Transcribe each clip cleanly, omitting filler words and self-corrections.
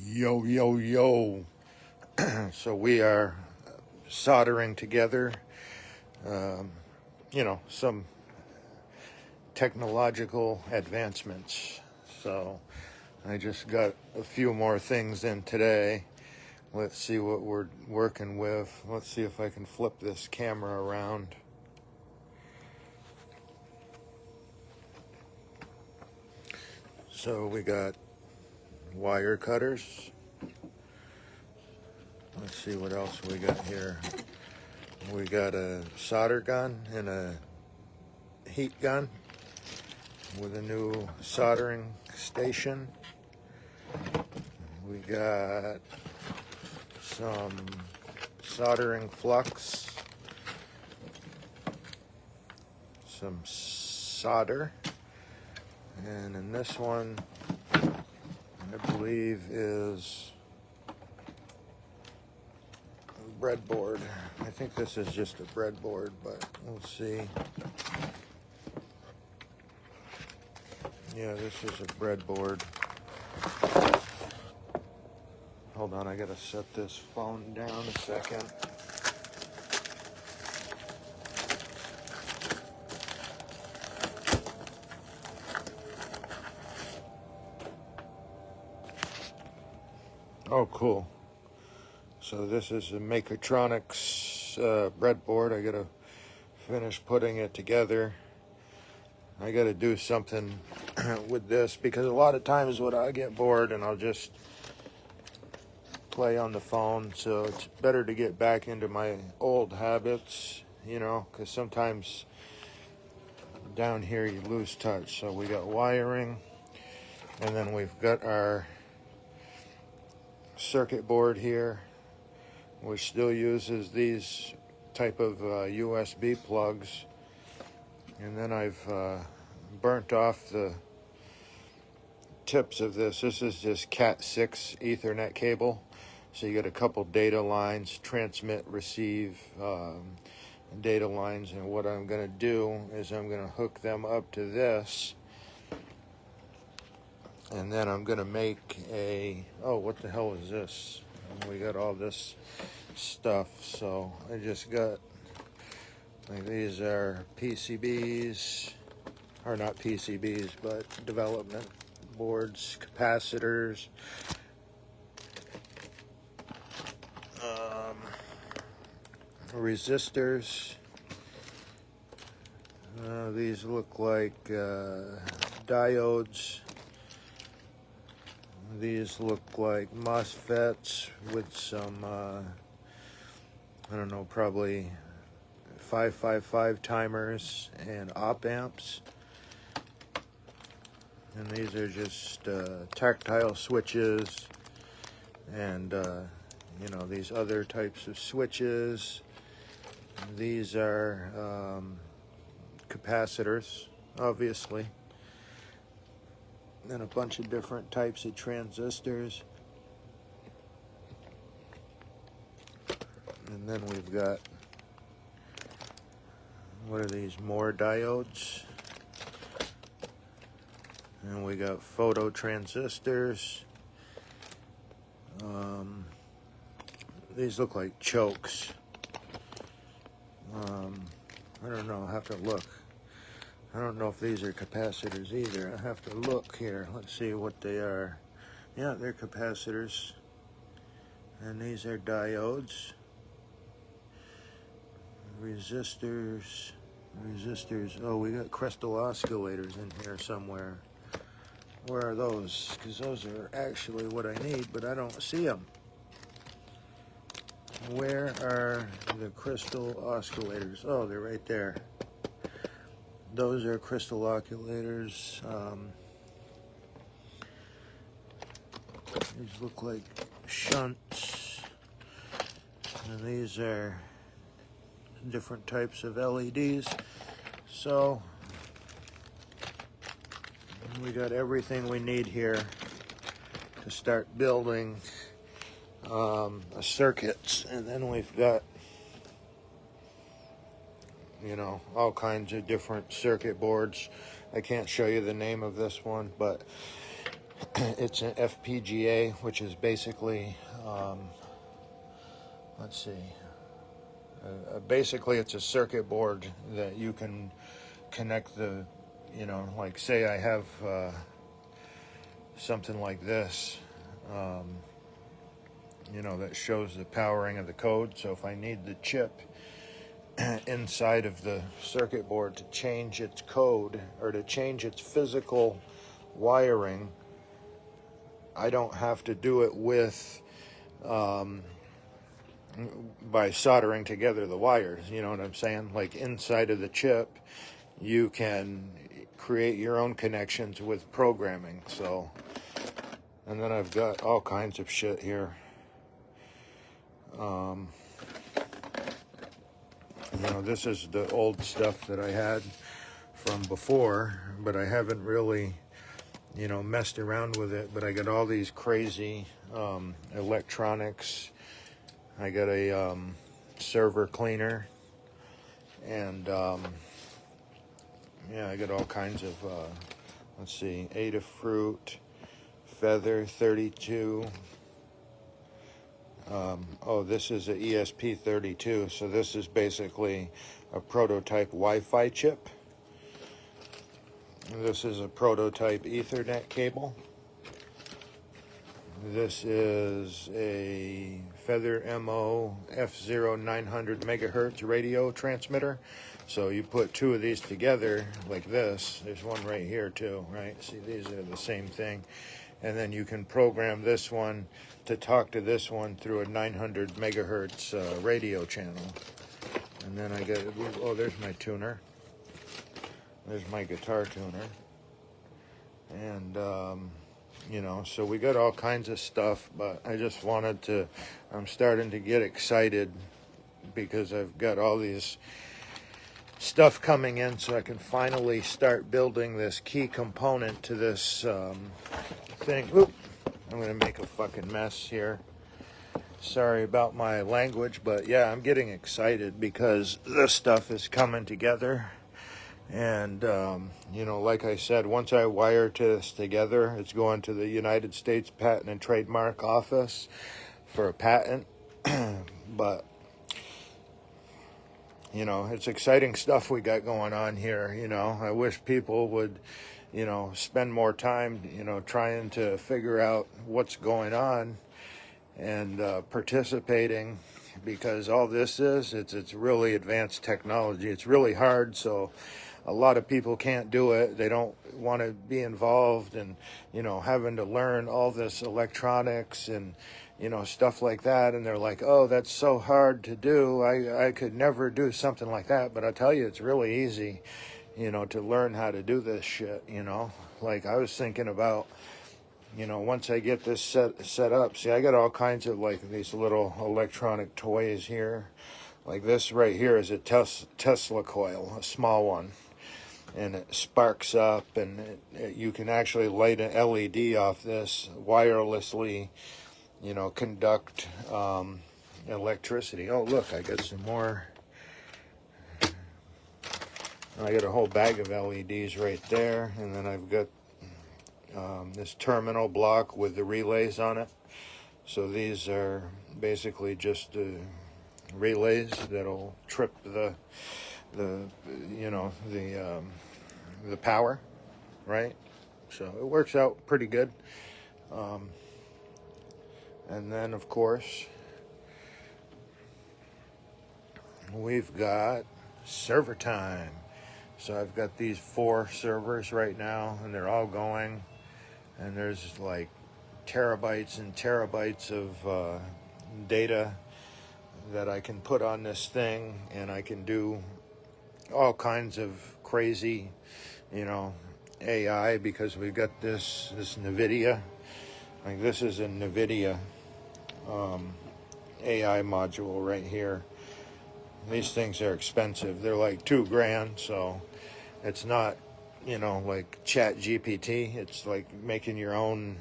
Yo, yo, yo. So we are soldering together, some technological advancements. So I just got a few more things in today. Let's see what we're working with. Let's see if I can flip this camera around. So we got wire cutters. Let's see what else we got here. We got a solder gun and a heat gun with a new soldering station. We got some soldering flux, some solder, and in this one I believe is breadboard. I think this is just a breadboard, but we'll see. Yeah, this is a breadboard. Hold on, I gotta set this phone down a second. Oh, cool. So this is a Mechatronics breadboard. I gotta finish putting it together. I gotta do something with this because a lot of times when I get bored and I'll just play on the phone. So it's better to get back into my old habits, because sometimes down here you lose touch. So we got wiring, and then we've got our circuit board here, which still uses these type of USB plugs. And then I've burnt off the tips of this. This is just Cat6 Ethernet cable. So you get a couple data lines, transmit, receive data lines. And what I'm going to do is I'm going to hook them up to this. And then I'm going to make what the hell is this? We got all this stuff. So I just got, these are PCBs, or not PCBs, but development boards, capacitors, resistors. These look like diodes. These look like MOSFETs with some, probably 555 timers and op amps. And these are just tactile switches and, these other types of switches. These are capacitors, obviously. And a bunch of different types of transistors. And then we've got, what are these, more diodes. And we got photo transistors. These look like chokes. I don't know, I'll have to look. I don't know if these are capacitors either. I have to look here. Let's see what they are. Yeah, they're capacitors. And these are diodes. Resistors. Oh, we got crystal oscillators in here somewhere. Where are those? Because those are actually what I need, but I don't see them. Where are the crystal oscillators? Oh, they're right there. Those are crystal oscillators. These look like shunts. And these are different types of LEDs. So we got everything we need here to start building circuits. And then we've got all kinds of different circuit boards. I can't show you the name of this one, but It's an FPGA, which is basically, let's see, basically it's a circuit board that you can connect the, like say I have something like this, that shows the powering of the code. So if I need the chip inside of the circuit board to change its code or to change its physical wiring, I don't have to do it with by soldering together the wires. You know what I'm saying? Like inside of the chip, you can create your own connections with programming. So, and then I've got all kinds of shit here. This is the old stuff that I had from before, but I haven't really, messed around with it. But I got all these crazy electronics. I got a server cleaner, and I got all kinds of, let's see, Adafruit, Feather 32. This is a ESP32, so this is basically a prototype Wi-Fi chip. This is a prototype Ethernet cable. This is a Feather MO F0 900 megahertz radio transmitter. So you put two of these together like this. There's one right here too, right? See, these are the same thing. And then you can program this one to talk to this one through a 900 megahertz radio channel. And then I got, there's my tuner. There's my guitar tuner. And, so we got all kinds of stuff, but I just wanted to, I'm starting to get excited because I've got all these stuff coming in, so I can finally start building this key component to this thing. Oop, I'm going to make a fucking mess here. Sorry about my language, but yeah, I'm getting excited because this stuff is coming together. And, like I said, once I wire this together, it's going to the United States Patent and Trademark Office for a patent. But, it's exciting stuff we got going on here. I wish people would, spend more time, trying to figure out what's going on and participating, because all this is, it's really advanced technology. It's really hard, so a lot of people can't do it. They don't want to be involved in, having to learn all this electronics and, stuff like that. And they're like, oh, that's so hard to do. I could never do something like that. But I tell you, it's really easy, to learn how to do this shit, Like I was thinking about, once I get this set up, see, I got all kinds of like these little electronic toys here. Like this right here is a Tesla coil, a small one. And it sparks up, and you can actually light an LED off this wirelessly, conduct electricity. Oh, look, I got some more. I got a whole bag of LEDs right there, and then I've got this terminal block with the relays on it. So these are basically just relays that'll trip the power, right? So it works out pretty good. And then of course we've got server time. So I've got these 4 servers right now, and they're all going, and there's like terabytes and terabytes of data that I can put on this thing, and I can do all kinds of crazy, AI, because we've got this NVIDIA. Like this is a NVIDIA AI module right here. These things are expensive. They're like $2,000, so it's not, like Chat GPT. It's like making your own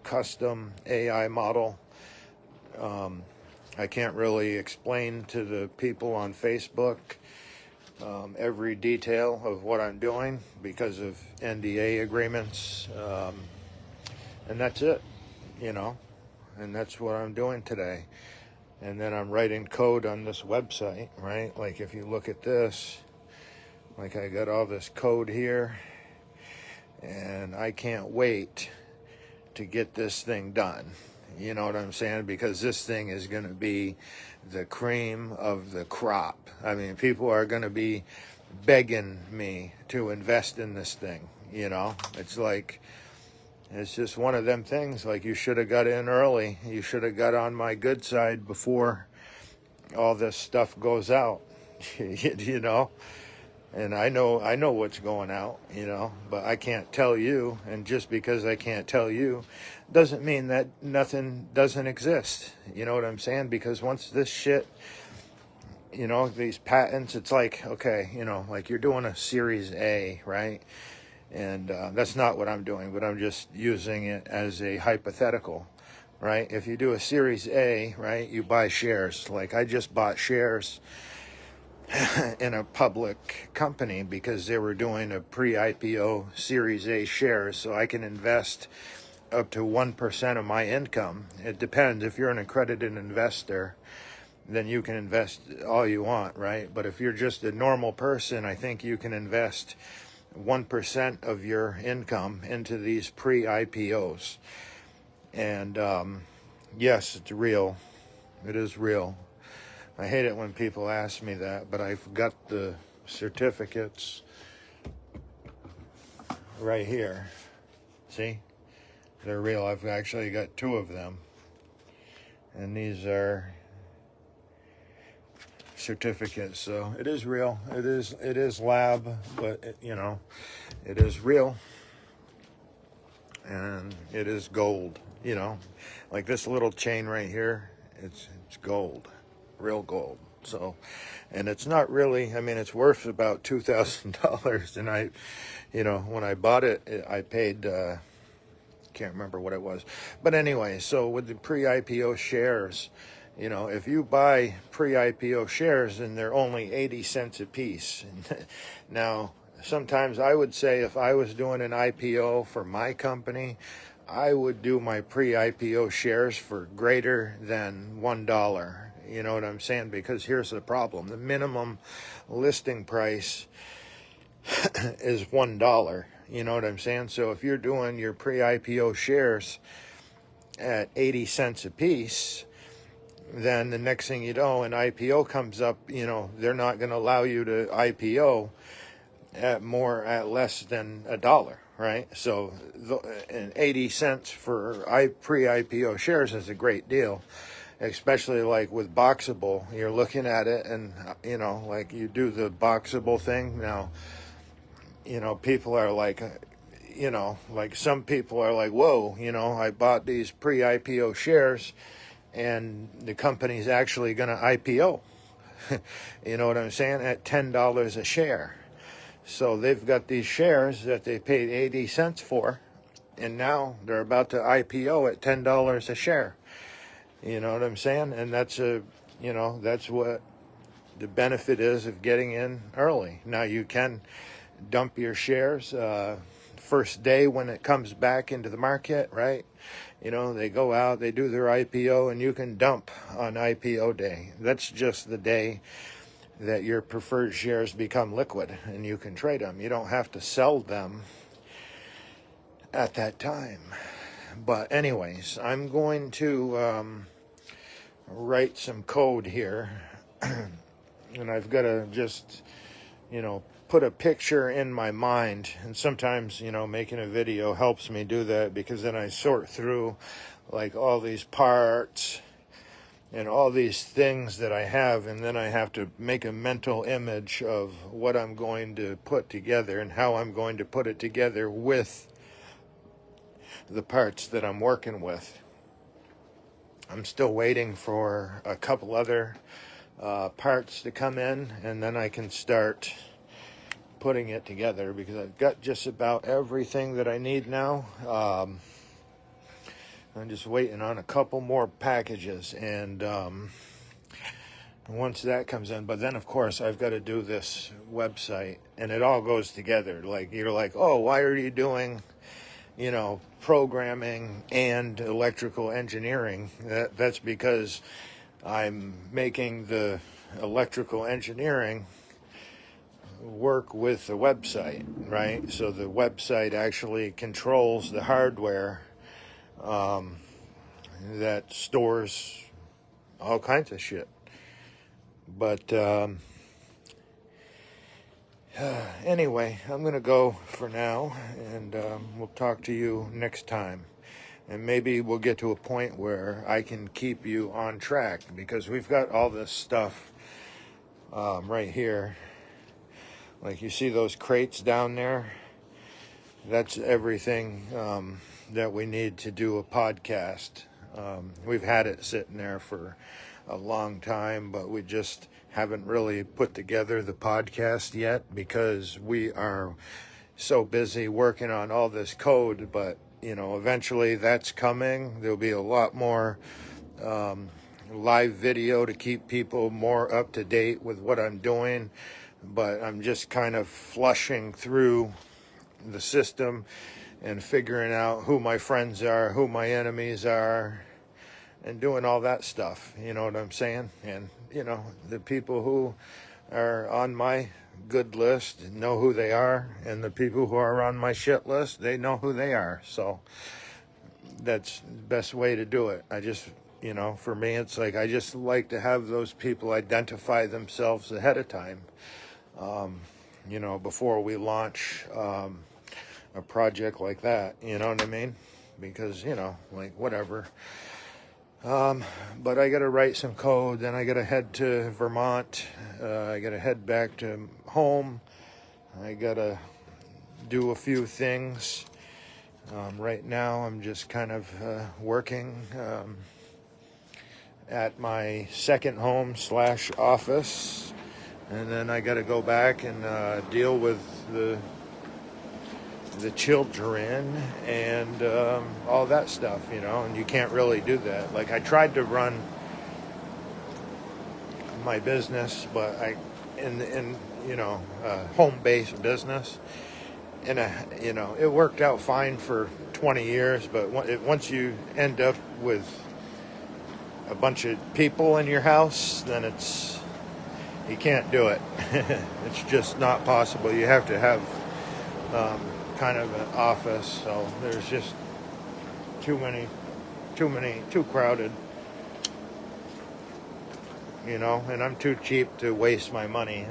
custom AI model. I can't really explain to the people on Facebook every detail of what I'm doing because of NDA agreements. and that's it, you know, and that's what I'm doing today. And then I'm writing code on this website, right? Like if you look at this, like I got all this code here, and I can't wait to get this thing done. You know what I'm saying? Because this thing is going to be the cream of the crop. I mean, people are going to be begging me to invest in this thing, you know? It's just one of them things, like you should have got in early. You should have got on my good side before all this stuff goes out, you know? And I know what's going out, you know, but I can't tell you. And just because I can't tell you doesn't mean that nothing doesn't exist. You know what I'm saying? Because once this shit, you know, these patents, it's like, okay, you know, like you're doing a Series A, right? And that's not what I'm doing, but I'm just using it as a hypothetical, right? If you do a Series A, right, you buy shares. Like I just bought shares in a public company because they were doing a pre-IPO Series A shares, so I can invest up to 1% of my income. It depends. If you're an accredited investor, then you can invest all you want, right? But if you're just a normal person, I think you can invest 1% of your income into these pre-IPOs. And yes, it's real. It is real. I hate it when people ask me that, but I've got the certificates right here. See? They're real. I've actually got 2 of them. And these are certificates. So it is real. It is lab, but you know, it is real. And it is gold, you know. Like this little chain right here, it's gold. Real gold. So, and it's not really, I mean, it's worth about $2,000. And I, you know, when I bought it, I paid, can't remember what it was. But anyway, so with the pre-IPO shares, you know, if you buy pre-IPO shares, then they're only 80 cents a piece. Now, sometimes I would say if I was doing an IPO for my company, I would do my pre-IPO shares for greater than $1. You know what I'm saying? Because here's the problem. The minimum listing price is $1. You know what I'm saying? So if you're doing your pre-IPO shares at 80 cents a piece, then the next thing you know, an IPO comes up, you know, they're not going to allow you to IPO at less than $1, right? So and 80 cents for pre-IPO shares is a great deal. Especially like with Boxable, you're looking at it and, you know, like you do the Boxable thing. Now, you know, people are like, you know, like some people are like, whoa, you know, I bought these pre-IPO shares and the company's actually going to IPO. You know what I'm saying? At $10 a share. So they've got these shares that they paid 80 cents for, and now they're about to IPO at $10 a share. You know what I'm saying? And that's you know, that's what the benefit is of getting in early. Now you can dump your shares first day when it comes back into the market, right? You know, they go out, they do their IPO, and you can dump on IPO day. That's just the day that your preferred shares become liquid and you can trade them. You don't have to sell them at that time. But anyways, I'm going to write some code here, and I've got to just, you know, put a picture in my mind. And sometimes, you know, making a video helps me do that, because then I sort through like all these parts and all these things that I have, and then I have to make a mental image of what I'm going to put together and how I'm going to put it together with the parts that I'm working with. I'm still waiting for a couple other parts to come in, and then I can start putting it together, because I've got just about everything that I need now. I'm just waiting on a couple more packages, and once that comes in, but then of course I've got to do this website, and it all goes together. Like, you're like, oh, why are you doing, programming and electrical engineering. That's because I'm making the electrical engineering work with the website, right? So the website actually controls the hardware that stores all kinds of shit. But anyway, I'm going to go for now, and we'll talk to you next time. And maybe we'll get to a point where I can keep you on track, because we've got all this stuff right here. Like, you see those crates down there? That's everything that we need to do a podcast. We've had it sitting there for a long time, but we just haven't really put together the podcast yet because we are so busy working on all this code. But eventually that's coming. There'll be a lot more live video to keep people more up to date with what I'm doing, but I'm just kind of flushing through the system and figuring out who my friends are, who my enemies are, and doing all that stuff. You know what I'm saying? And the people who are on my good list know who they are, and the people who are on my shit list, they know who they are. So that's the best way to do it. I just, for me, it's like I just like to have those people identify themselves ahead of time, before we launch a project like that. You know what I mean? Because, whatever. But I got to write some code, then I got to head to Vermont. I got to head back to home. I got to do a few things. Right now, I'm just kind of working at my second home / office. And then I got to go back and deal with the children and all that stuff, and you can't really do that. Like, I tried to run my business, but in home-based business, and it worked out fine for 20 years, but once you end up with a bunch of people in your house, then you can't do it. It's just not possible. You have to have kind of an office, so there's just too crowded, and I'm too cheap to waste my money.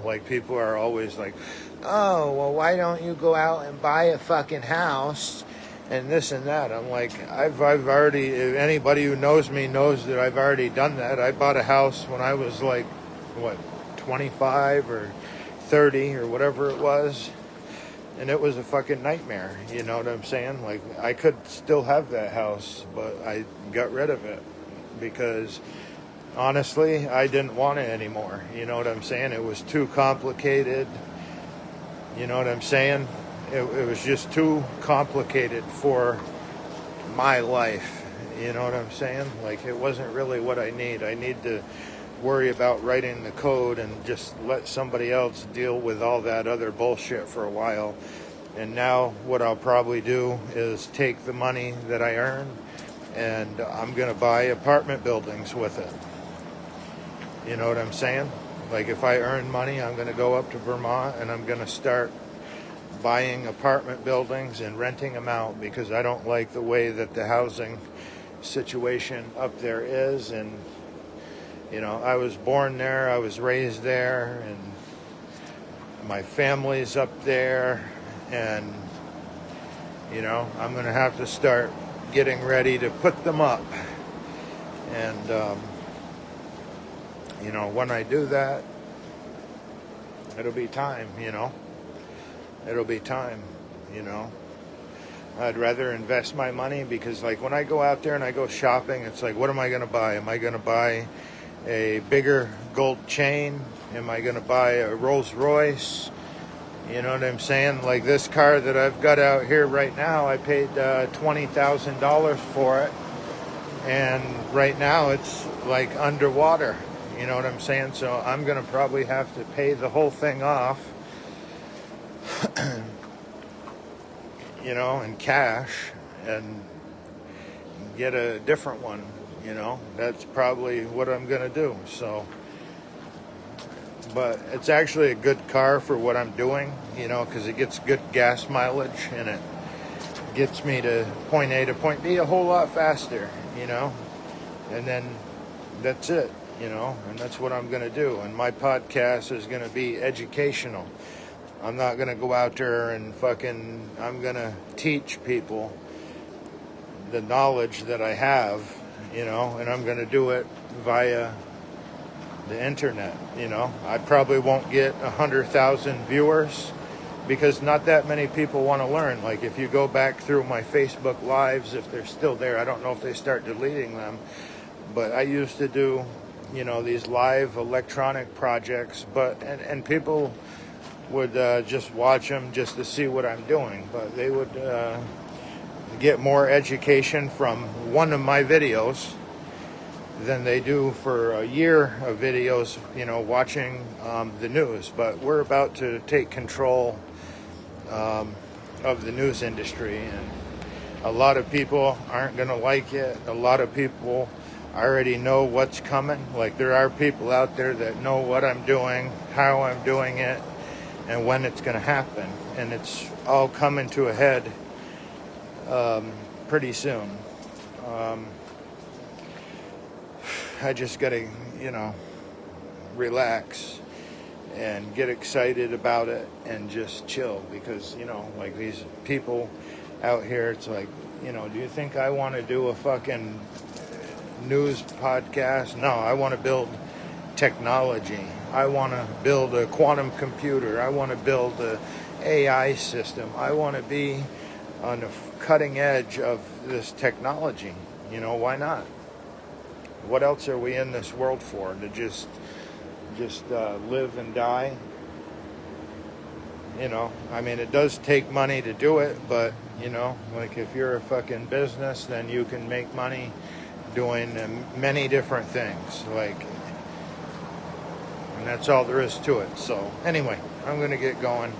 Like, people are always like, oh, well, why don't you go out and buy a fucking house and this and that? I'm like, I've already, if anybody who knows me knows that I've already done that. I bought a house when I was like, 25 or 30 or whatever it was. And it was a fucking nightmare, you know what I'm saying? Like, I could still have that house, but I got rid of it because, honestly, I didn't want it anymore. You know what I'm saying? It was too complicated. You know what I'm saying? It was just too complicated for my life. You know what I'm saying? Like, it wasn't really what I need. I need to worry about writing the code and just let somebody else deal with all that other bullshit for a while. And now what I'll probably do is take the money that I earn and I'm going to buy apartment buildings with it. You know what I'm saying? Like, if I earn money, I'm going to go up to Vermont and I'm going to start buying apartment buildings and renting them out, because I don't like the way that the housing situation up there is. And I was born there, I was raised there, and my family's up there, and, I'm going to have to start getting ready to put them up. And, when I do that, it'll be time, It'll be time, I'd rather invest my money, because, like, when I go out there and I go shopping, it's like, what am I going to buy? Am I going to buy a bigger gold chain? Am I going to buy a Rolls Royce? You know what I'm saying? Like, this car that I've got out here right now, I paid $20,000 for it, and right now it's like underwater. You know what I'm saying? So I'm going to probably have to pay the whole thing off. you know, in cash and get a different one, you know. That's probably what I'm going to do. So, but it's actually a good car for what I'm doing, you know, because it gets good gas mileage and it gets me to point A to point B a whole lot faster, you know. And then that's it, you know, and that's what I'm going to do. And my podcast is going to be educational. I'm not going to go out there and I'm going to teach people the knowledge that I have, you know, and I'm going to do it via the internet, you know. I probably won't get 100,000 viewers because not that many people want to learn. Like if you go back through my Facebook lives, if they're still there, I don't know if they start deleting them, but I used to do, you know, these live electronic projects, and people would just watch them just to see what I'm doing, but they would get more education from one of my videos than they do for a year of videos, you know, watching the news. But we're about to take control of the news industry, and a lot of people aren't going to like it. A lot of people already know what's coming. Like there are people out there that know what I'm doing, how I'm doing it, and when it's going to happen. And it's all coming to a head pretty soon. I just got to, you know, relax and get excited about it and just chill because, you know, like these people out here, it's like, you know, do you think I want to do a fucking news podcast? No, I want to build technology. I want to build a quantum computer. I want to build a AI system. I want to be on the cutting edge of this technology. You know, why not? What else are we in this world for? To just live and die? You know, I mean, it does take money to do it, but, you know, like if you're a fucking business, then you can make money doing many different things. Like, and that's all there is to it. So, anyway, I'm going to get going.